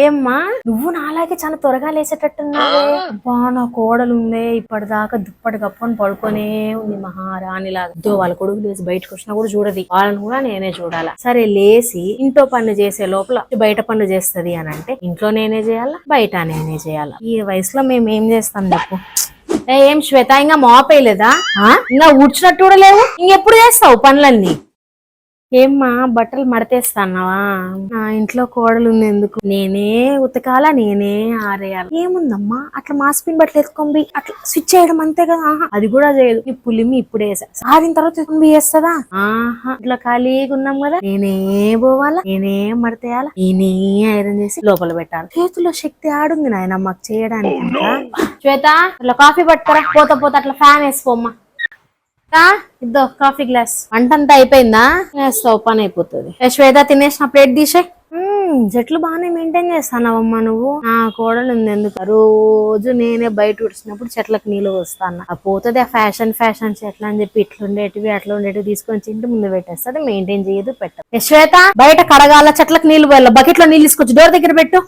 ఏమ్మా నువ్వు నాలాగే చాలా త్వరగా లేసేటట్టున్నావే. అబ్బా నా కోడలు ఉందే ఇప్పటిదాకా దుప్పటి కప్పుకొని పడుకొనే ఉంది మహారాణిలాగా. వాళ్ళ కొడుకు లేసి బయటకు వచ్చినా కూడా చూడది, వాళ్ళని కూడా నేనే చూడాలా. సరే లేసి ఇంట్లో పనులు చేసే లోపల బయట పనులు చేస్తది అని అంటే ఇంట్లో నేనే చేయాలా, బయట నేనే చేయాలా. ఈ వయసులో మేము ఏం చేస్తాం చెప్పు. ఏం శ్వేత ఇంకా మోపేయలేదా? ఇంకా ఊడ్చినట్టు కూడా లేవు, ఇంకెప్పుడు చేస్తావు పనులన్నీ? ఏమ్మా బట్టలు మడతేస్తాన్నావా? నా ఇంట్లో కోడలు ఉంది ఎందుకు, నేనే ఉతకాల నేనే ఆరేయాలి. ఏముందమ్మా అట్లా మాస్పిన్ బట్టలు ఎత్తుకొని అట్లా స్విచ్ చేయడం అంతే కదా. అది కూడా చేయదు. నీ పులిమి ఇప్పుడే ఆరిన తర్వాత ఎత్తుకొని వేస్తుందా? ఇట్లా ఖాళీగా ఉన్నాం కదా, నేనే పోవాలా, నేనే మడతేయాలా, నేనే ఐరన్ చేసి లోపల పెట్టాలి. చేతిలో శక్తి ఆడుంది నాయన మాకు చేయడానికి. శ్వేత అట్లా కాఫీ పట్టుకరా, పోతా పోతా అట్లా ఫ్యాన్ వేసుకోమ్మా. ఇద్దో కాఫీ గ్లాస్. వంటంతా అయిపోయిందా? వేస్తావు, పని అయిపోతుంది. శ్వేత తినేసిన ప్లేట్ తీసే. చెట్లు బాగానే మెయింటైన్ చేస్తానవమ్మా నువ్వు. నా కోడలు ఉంది ఎందుకు, రోజు నేనే బయట ఉడిచినప్పుడు చెట్లకు నీళ్ళు పోస్తాను. పోతుంది ఆ ఫ్యాషన్ చెట్లు అని చెప్పి ఇట్లుండేటివి అట్లా ఉండేటివి తీసుకొని ఇంటి ముందు పెట్టేస్తుంది, మెయింటైన్ చేయదు పెట్టదు. శ్వేత బయట కడగాల, చెట్లకు నీళ్ళు పోయాల, బకెట్ లో నీళ్ళు తీసుకొచ్చి డోర్ దగ్గర పెట్టు.